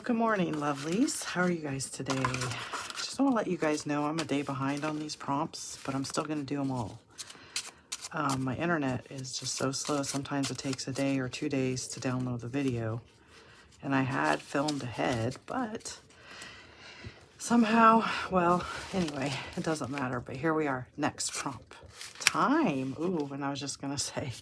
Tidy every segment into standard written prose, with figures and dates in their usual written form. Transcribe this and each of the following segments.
Good morning, lovelies. How are you guys today? Just want to let you guys know I'm a day behind on these prompts, but I'm still going to do them all. My internet is just so slow. Sometimes it takes a day or 2 days to download the video. And I had filmed ahead, but somehow, well, anyway, it doesn't matter. But here we are. Next prompt. Time. Ooh, and I was just going to say,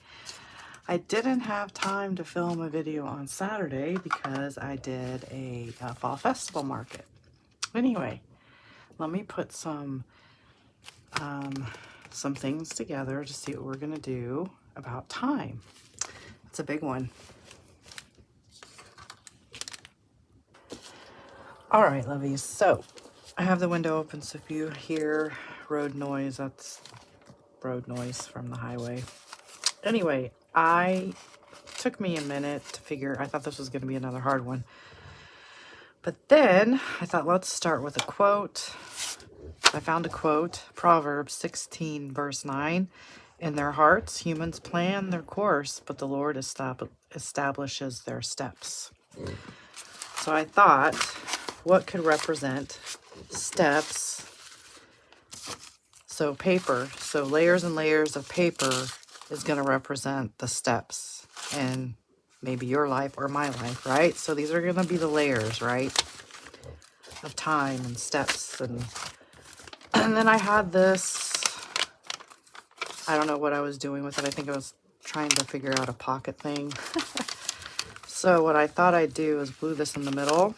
I didn't have time to film a video on Saturday because I did a fall festival market. Anyway, let me put some things together to see what we're gonna do about time. It's a big one. All right, lovies. So I have the window open, so if you hear road noise, that's road noise from the highway. Anyway, took me a minute to figure. I thought this was going to be another hard one. But then I thought, let's start with a quote. I found a quote, Proverbs 16, verse 9. In their hearts, humans plan their course, but the Lord establishes their steps. So I thought, what could represent steps? So paper, so layers and layers of paper is going to represent the steps in maybe your life or my life, right? So these are going to be the layers, right, of time and steps. And then I had this, I don't know what I was doing with it. I think I was trying to figure out a pocket thing. So what I thought I'd do is glue this in the middle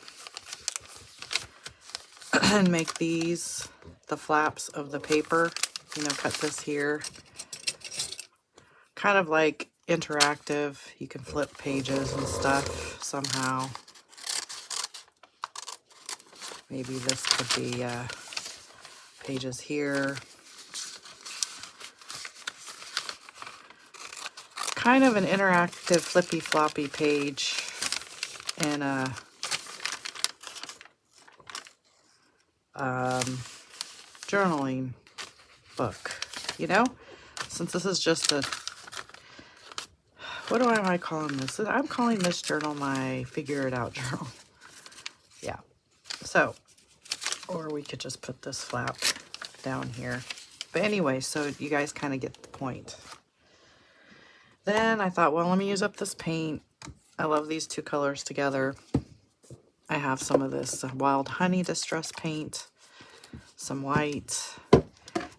and make these the flaps of the paper. You know, cut this here. Kind of like interactive. You can flip pages and stuff somehow. Maybe this could be pages here. Kind of an interactive flippy floppy page in a journaling book, you know, since this is just a, what am I calling this? I'm calling this journal my figure it out journal. Yeah. So, or we could just put this flap down here. But anyway, so you guys kind of get the point. Then I thought, well, let me use up this paint. I love these two colors together. I have some of this Wild Honey Distress paint, some white.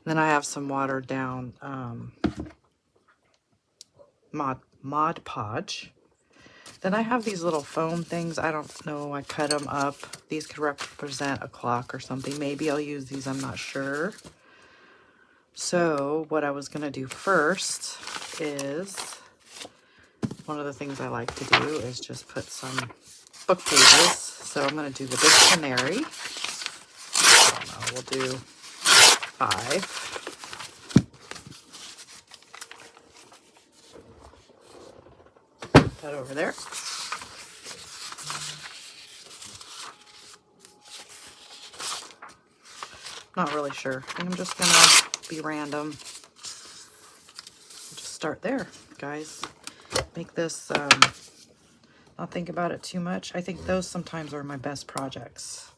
Then I have some watered down Mod Podge. Then I have these little foam things. I don't know. I cut them up. These could represent a clock or something. Maybe I'll use these. I'm not sure. So what I was going to do first is, one of the things I like to do is just put some book pages. So I'm going to do the Big Canary. I don't know. We'll do 5. Put that over there. Not really sure. I think I'm just going to be random. Just start there, guys. Make this, not think about it too much. I think those sometimes are my best projects.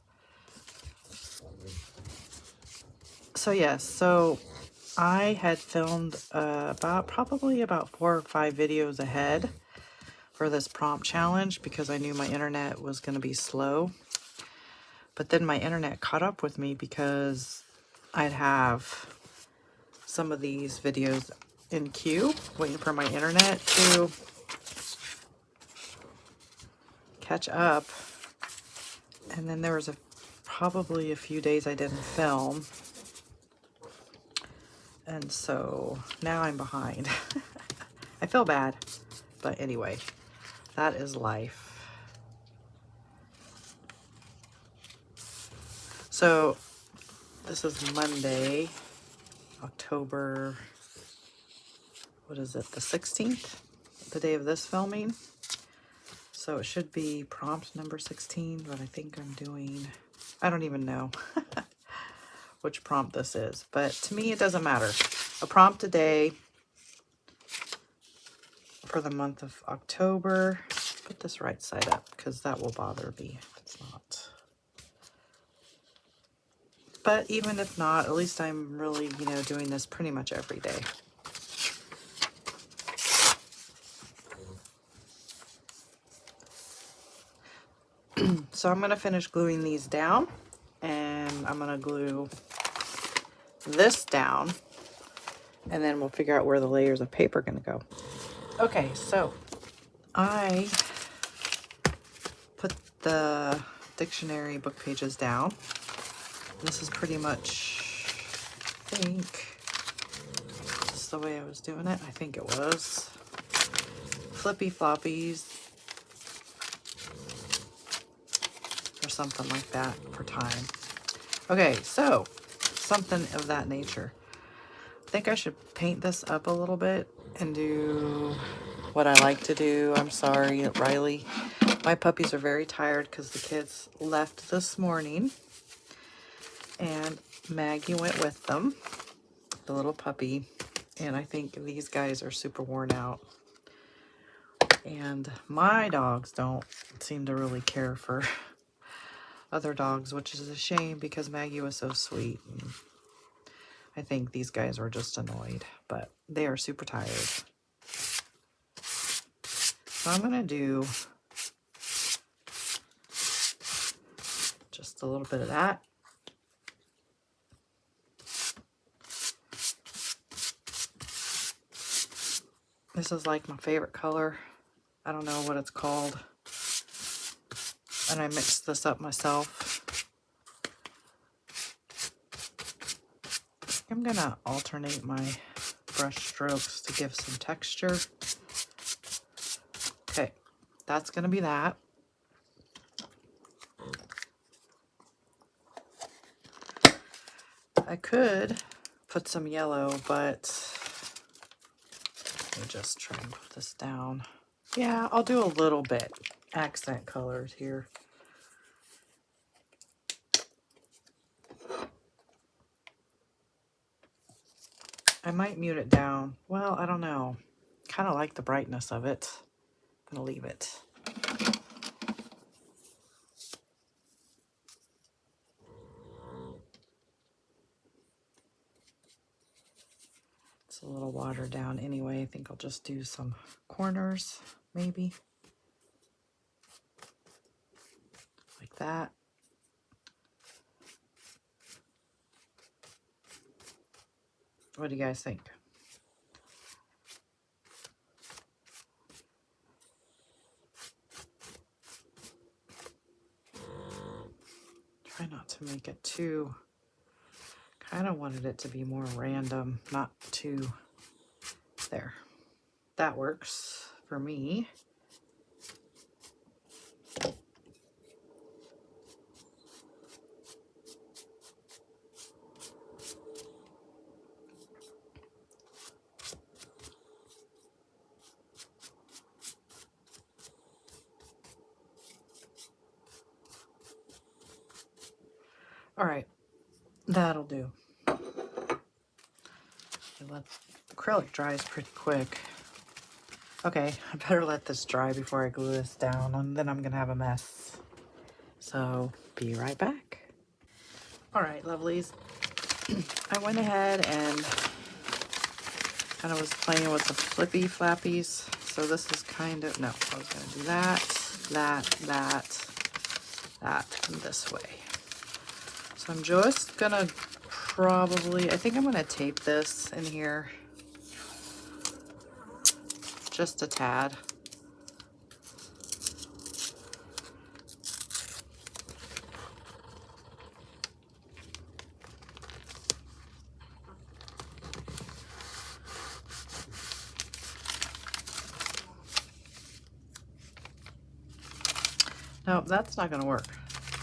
So yes, so I had filmed probably about 4 or 5 videos ahead for this prompt challenge because I knew my internet was going to be slow. But then my internet caught up with me because I'd have some of these videos in queue, waiting for my internet to catch up. And then there was probably a few days I didn't film. And so now I'm behind. I feel bad, but anyway, that is life. So this is Monday, October, what is it, the 16th, the day of this filming. So it should be prompt number 16, but I think I'm doing, I don't even know which prompt this is, but to me it doesn't matter. A prompt a day for the month of October. Put this right side up because that will bother me if it's not But even if not, at least I'm really, you know, doing this pretty much every day. So I'm going to finish gluing these down, and I'm going to glue this down, and then we'll figure out where the layers of paper are going to go. Okay, so I put the dictionary book pages down. This is pretty much, I think, this is the way I was doing it. I think it was flippy floppies or something like that for time. Okay, so something of that nature. I think I should paint this up a little bit and do what I like to do. I'm sorry, Riley. My puppies are very tired because the kids left this morning and Maggie went with them, the little puppy, and I think these guys are super worn out. And my dogs don't seem to really care for other dogs, which is a shame because Maggie was so sweet. And I think these guys were just annoyed, but they are super tired. So I'm gonna do just a little bit of that. This is like my favorite color. I don't know what it's called. And I mixed this up myself. I'm gonna alternate my brush strokes to give some texture. Okay, that's gonna be that. I could put some yellow, but let me just try and put this down. Yeah, I'll do a little bit. Accent colors here. I might mute it down. Well, I don't know. Kind of like the brightness of it. I'm gonna leave it. It's a little watered down anyway. I think I'll just do some corners, maybe. Like that. What do you guys think? Try not to make it too, kind of wanted it to be more random, not too, there. That works for me. All right, that'll do. Let acrylic dries pretty quick. Okay, I better let this dry before I glue this down, and then I'm gonna have a mess. So be right back. All right, lovelies. I went ahead and kind of was playing with the flippy flappies. So this is kind of, no, I was gonna do that, and this way. So I'm just gonna probably, I think I'm gonna tape this in here. Just a tad. No, that's not gonna work.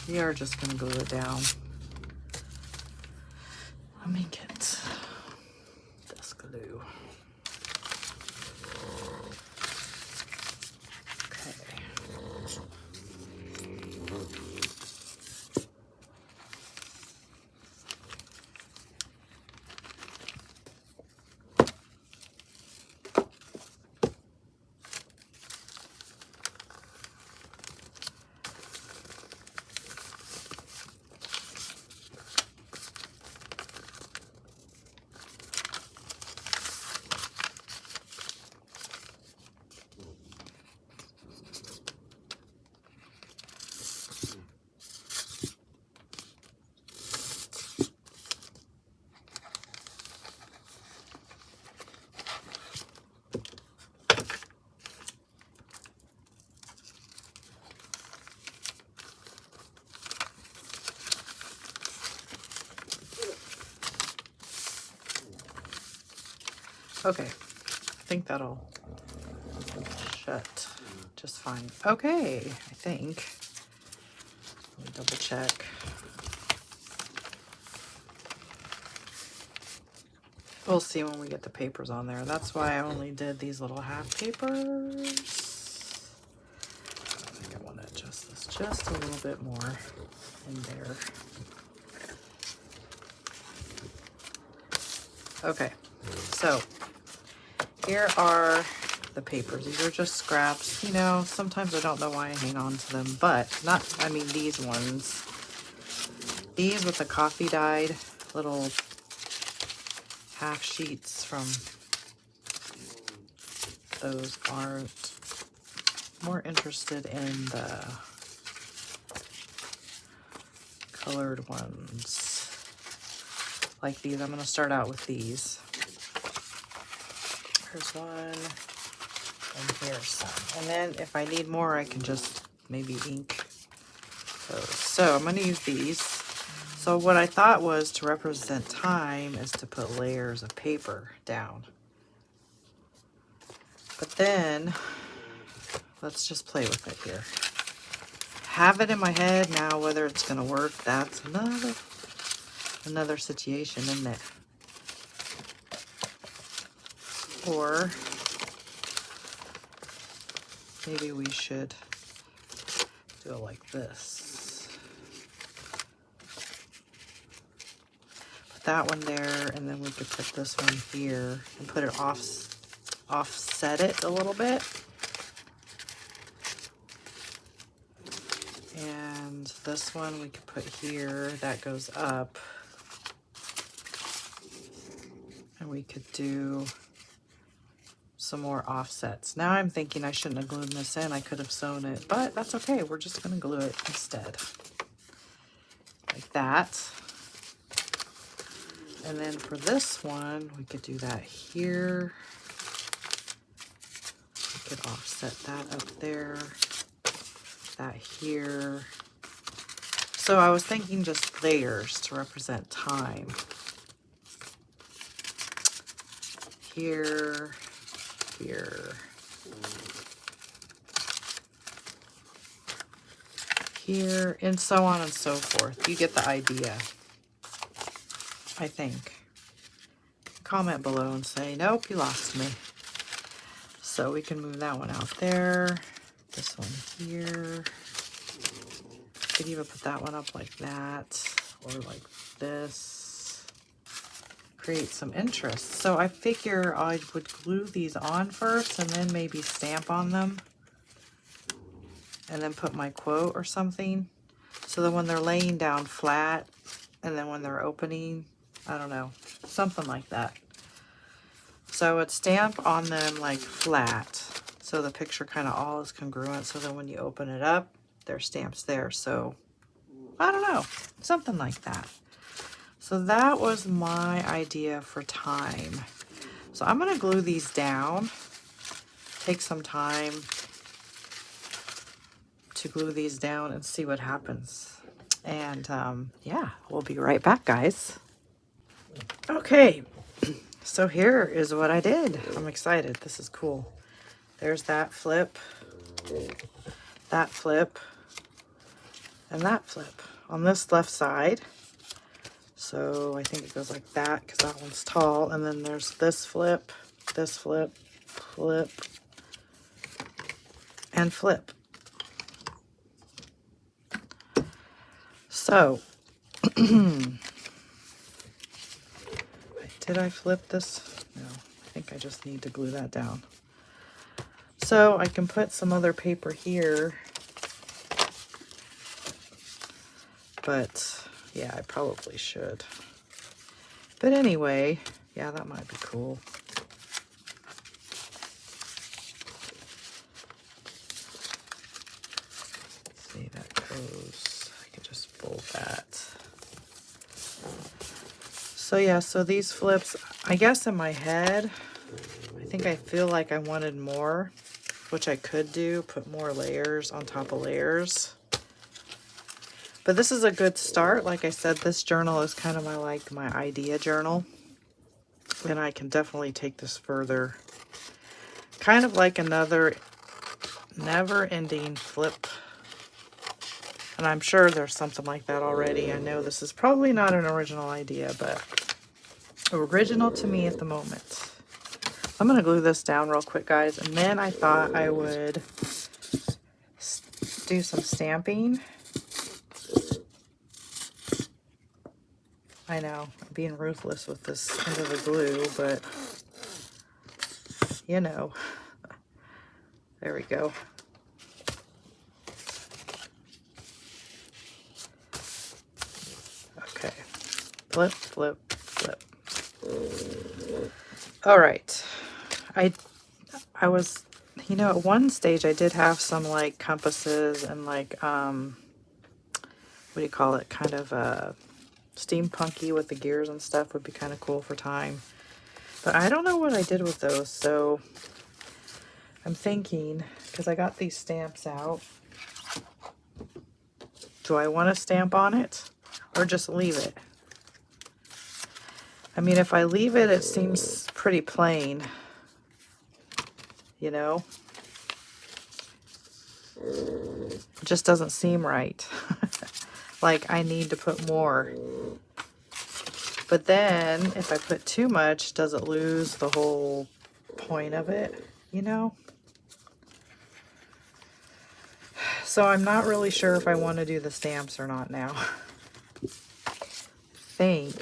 We are just gonna glue it down. Let me get this glue. Okay. Okay, I think that'll shut just fine. Okay, I think. Let me double check. We'll see when we get the papers on there. That's why I only did these little half papers. I think I want to adjust this just a little bit more in there. Okay, so here are the papers. These are just scraps. You know, sometimes I don't know why I hang on to them, but I mean these ones. These with the coffee dyed little half sheets from those aren't. More interested in the colored ones. Like these. I'm going to start out with these. Here's one. And here's some. And then if I need more, I can just maybe ink those. So I'm going to use these. So what I thought was to represent time is to put layers of paper down. But then, let's just play with it here. Have it in my head now, whether it's going to work, that's another situation, isn't it? Or maybe we should do it like this. Put that one there, and then we could put this one here and put it offset it a little bit. And this one we could put here, that goes up. And we could do some more offsets. Now I'm thinking I shouldn't have glued this in. I could have sewn it, but that's okay. We're just going to glue it instead. Like that. And then for this one, we could do that here. We could offset that up there. That here. So I was thinking just layers to represent time. Here, here, here, and so on and so forth. You get the idea, I think. Comment below and say, nope, you lost me. So we can move that one out there. This one here. Could even put that one up like that, or like this. Create some interest. So I figure I would glue these on first and then maybe stamp on them. And then put my quote or something. So that when they're laying down flat, and then when they're opening, I don't know, something like that. So I would stamp on them like flat. So the picture kind of all is congruent. So then when you open it up, there's stamps there. So I don't know, something like that. So that was my idea for time. So I'm going to glue these down. Take some time to glue these down and see what happens. And yeah, we'll be right back, guys. Okay, so here is what I did. I'm excited. This is cool. There's that flip, and that flip on this left side. So I think it goes like that because that one's tall. And then there's this flip, flip, and flip. So, did I flip this? No, I think I just need to glue that down. So I can put some other paper here. But yeah, I probably should. But anyway, yeah, that might be cool. Let's see, that goes, I can just fold that. So yeah, so these flips, I guess in my head, I think I feel like I wanted more, which I could do, put more layers on top of layers. But this is a good start. Like I said, this journal is kind of my idea journal. then I can definitely take this further. Kind of like another never-ending flip. And I'm sure there's something like that already. I know this is probably not an original idea, but original to me at the moment. I'm going to glue this down real quick, guys. And then I thought I would do some stamping. I know, I'm being ruthless with this end of the glue, but you know. There we go. Okay. Flip, flip, flip. All right. I was, you know, at one stage I did have some like compasses and like, what do you call it? Kind of steampunky with the gears and stuff would be kind of cool for time. But I don't know what I did with those, so I'm thinking, because I got these stamps out, do I want to stamp on it or just leave it? I mean, if I leave it, it seems pretty plain, you know? It just doesn't seem right. Like I need to put more. But then if I put too much, does it lose the whole point of it, you know? So I'm not really sure if I want to do the stamps or not now. I think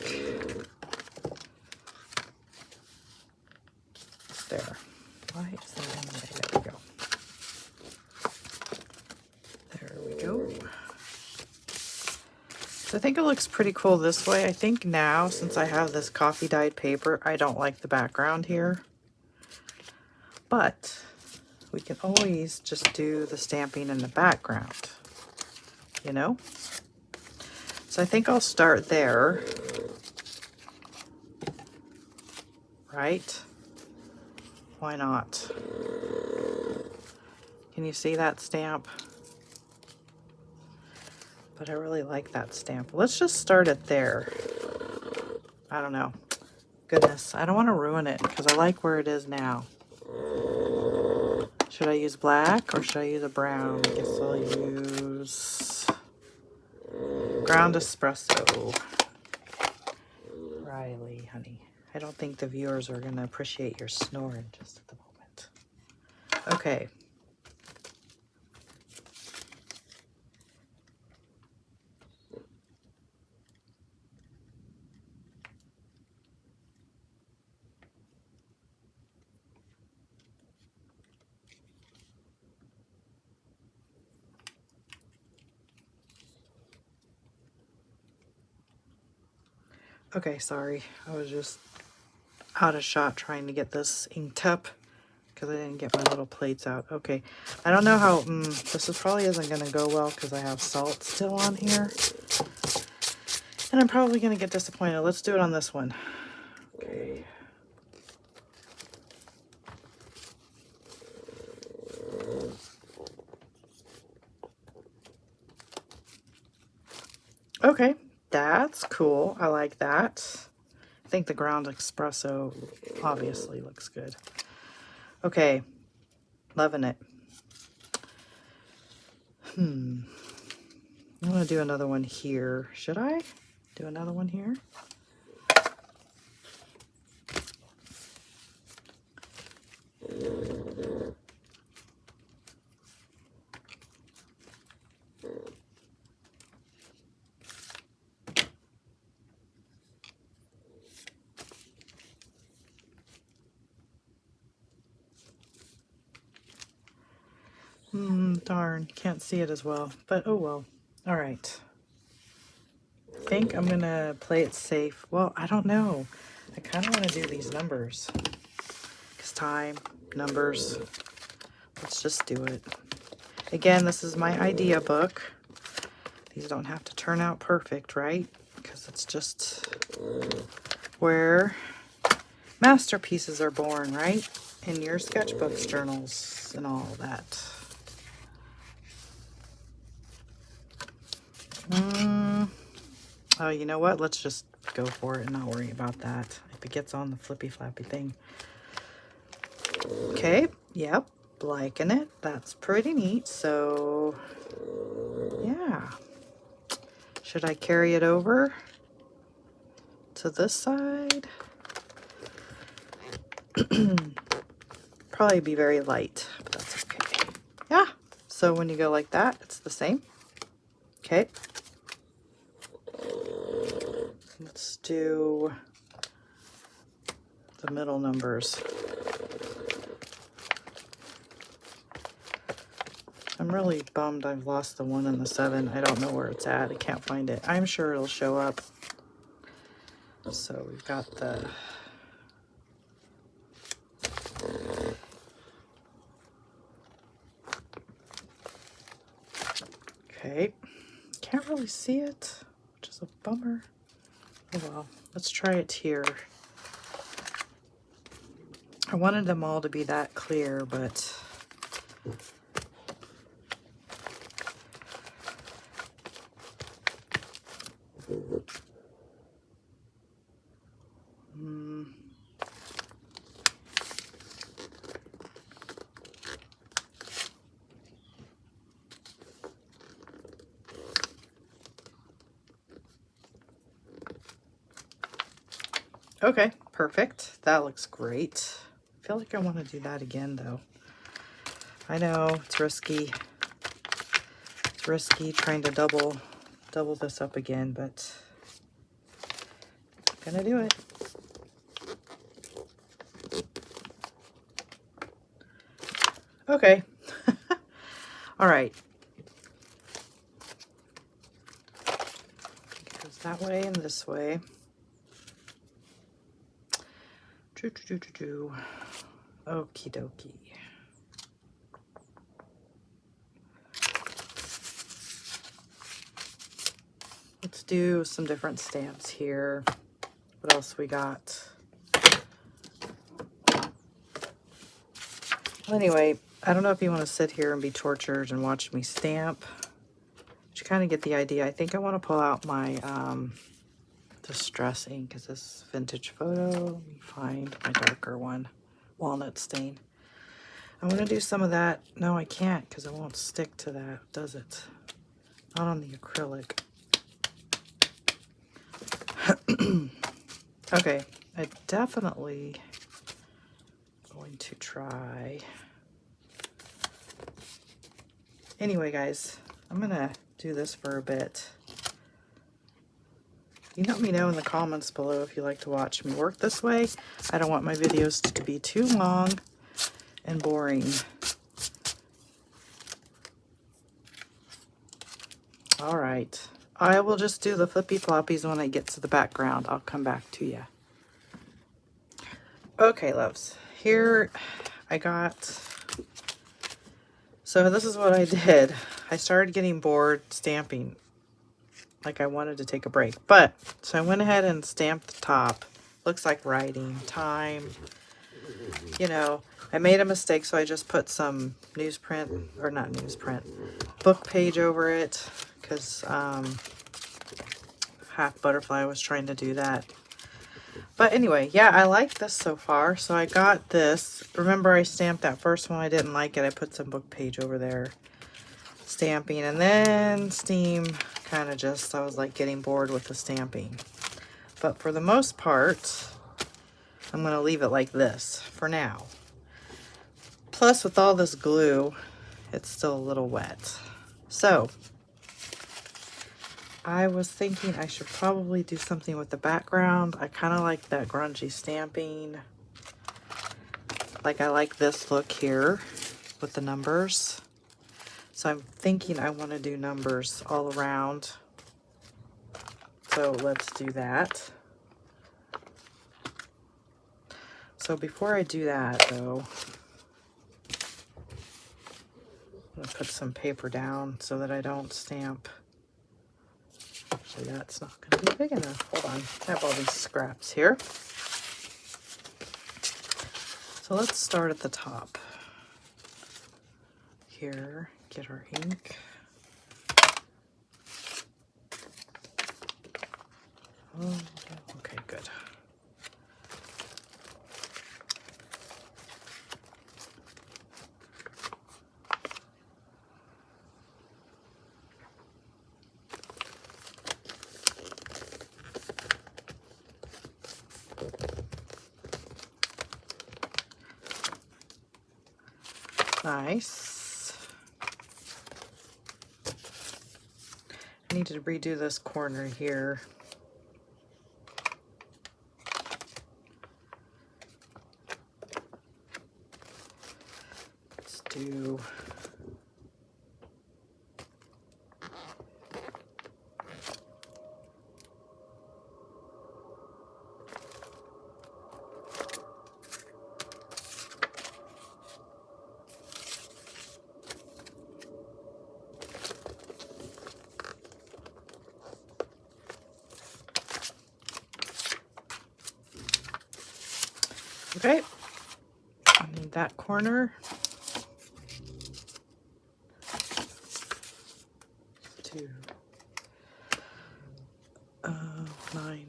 there. Why is that in there? There we go. There we go. So I think it looks pretty cool this way. I think now, since I have this coffee dyed paper, I don't like the background here. But we can always just do the stamping in the background, you know? So I think I'll start there. Right? Why not? Can you see that stamp? But I really like that stamp. Let's just start it there. I don't know. Goodness, I don't want to ruin it because I like where it is now. Should I use black or should I use a brown? I guess I'll use ground espresso. Riley, honey. I don't think the viewers are going to appreciate your snoring just at the moment. Okay. Okay, sorry. I was just out of shot trying to get this inked up because I didn't get my little plates out. Okay, I don't know how, this probably isn't going to go well because I have salt still on here. And I'm probably going to get disappointed. Let's do it on this one. Okay. Okay, that's cool. I like that. I think the ground espresso obviously looks good. Okay, loving it. I'm going to do another one here. Should I do another one here? Darn, can't see it as well, but oh well. All right. I think I'm gonna play it safe. Well, I don't know. I kind of want to do these numbers. Because time, numbers. Let's just do it. Again, this is my idea book. These don't have to turn out perfect, right? Because it's just where masterpieces are born, right? In your sketchbooks, journals, and all that. Oh, you know what? Let's just go for it and not worry about that. I It gets on the flippy flappy thing. Okay, yep, liking it. That's pretty neat. So yeah, should I carry it over to this side? Probably be very light, but that's okay. Yeah, so when you go like that, it's the same. Okay, let's do the middle numbers. I'm really bummed I've lost the 1 and the 7. I don't know where it's at. I can't find it. I'm sure it'll show up. So we've got the... Okay. Can't really see it, which is a bummer. Oh well, let's try it here. I wanted them all to be that clear, but... Okay, perfect. That looks great. I feel like I want to do that again, though. I know, it's risky. It's risky trying to double this up again, but I'm gonna do it. Okay. All right. It goes that way and this way. Okie dokie. Let's do some different stamps here. What else we got? Well, anyway, I don't know if you want to sit here and be tortured and watch me stamp. But you kind of get the idea. I think I want to pull out my Distress ink. Is this Vintage Photo? Let me find my darker one. Walnut stain. I want to do some of that. No, I can't because it won't stick to that, does it? Not on the acrylic. Okay, I definitely going to try. Anyway, guys, I'm gonna do this for a bit. You let me know in the comments below if you like to watch me work this way. I don't want my videos to be too long and boring. All right, I will just do the flippy floppies when I get to the background. I'll come back to you. Okay, loves, here I got, so this is what I did. I started getting bored stamping, like I wanted to take a break, but so I went ahead and stamped the top. Looks like writing, time, you know. I made a mistake, so I just put some newsprint, or not newsprint, book page over it, because Half Butterfly was trying to do that. But anyway, yeah, I like this so far. So I got this. Remember I stamped that first one, I didn't like it. I put some book page over there, stamping, and then steam kind of just, I was like getting bored with the stamping. But for the most part, I'm going to leave it like this for now. Plus, with all this glue, it's still a little wet. So I was thinking I should probably do something with the background. I kind of like that grungy stamping. Like I like this look here with the numbers. So I'm thinking I want to do numbers all around. So let's do that. So before I do that though, I'm going to put some paper down so that I don't stamp. Actually, that's not going to be big enough. Hold on. I have all these scraps here. So let's start at the top. Here, get our ink. Oh, okay, good. Nice. I need to redo this corner here. Let's do okay. I need that corner. Do 90.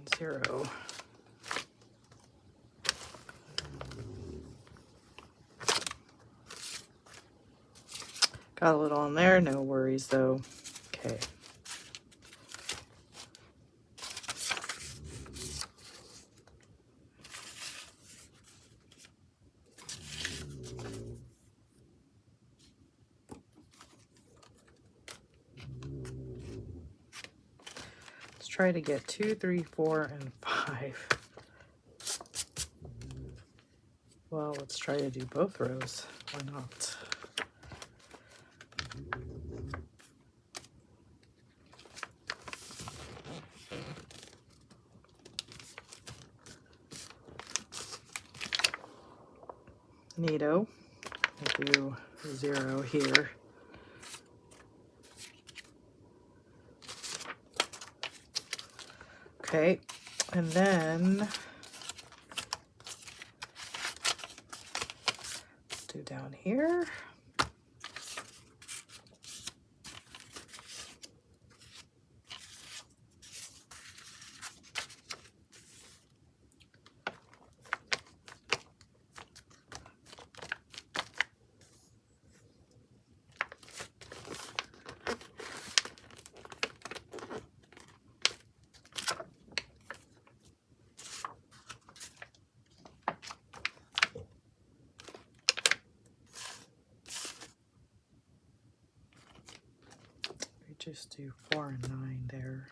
Got a little on there, no worries though. Okay. Let's try to get 2, 3, 4, and 5. Well, let's try to do both rows. Why not? Neato. I'll do 0 here. Okay, and then do down here. Just do 4 and 9 there.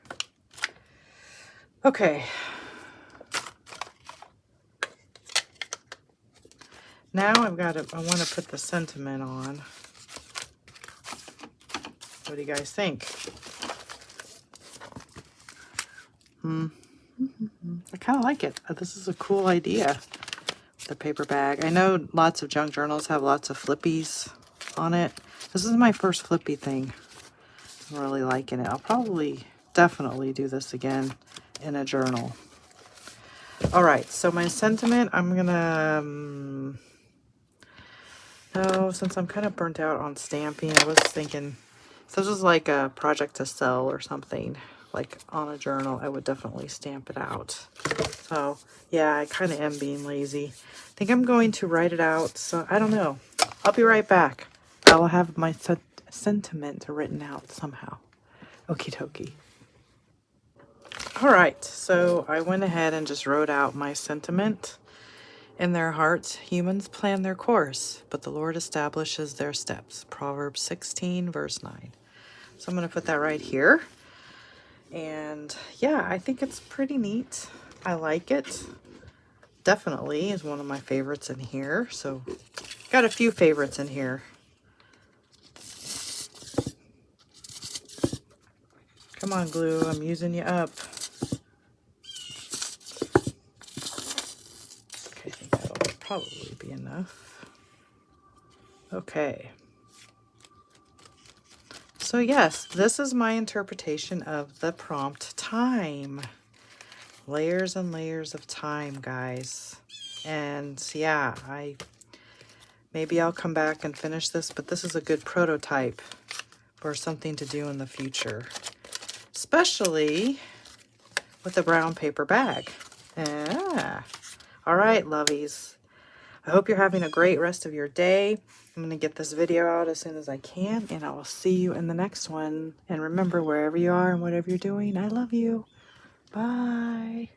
Okay. Now I want to put the sentiment on. What do you guys think? I kind of like it. This is a cool idea. The paper bag. I know lots of junk journals have lots of flippies on it. This is my first flippy thing. I'm really liking it. I'll probably definitely do this again in a journal. All right, so my sentiment, I'm gonna since I'm kind of burnt out on stamping, I was thinking if this was like a project to sell or something, like on a journal, I would definitely stamp it out. So yeah, I kind of am being lazy. I think I'm going to write it out, so I don't know. I'll be right back. I will have my sentiment written out somehow. Okie dokie. All right, so I went ahead and just wrote out my sentiment. In their hearts, humans plan their course, but the Lord establishes their steps. Proverbs 16, verse 9. So I'm going to put that right here. And yeah, I think it's pretty neat. I like it. Definitely is one of my favorites in here. So got a few favorites in here. Come on, glue. I'm using you up. Okay, I think that'll probably be enough. Okay. So yes, this is my interpretation of the prompt time. Layers and layers of time, guys. And yeah, maybe I'll come back and finish this, but this is a good prototype for something to do in the future. Especially with the brown paper bag. Yeah. All right, lovies. I hope you're having a great rest of your day. I'm going to get this video out as soon as I can, and I will see you in the next one. And remember, wherever you are and whatever you're doing, I love you. Bye.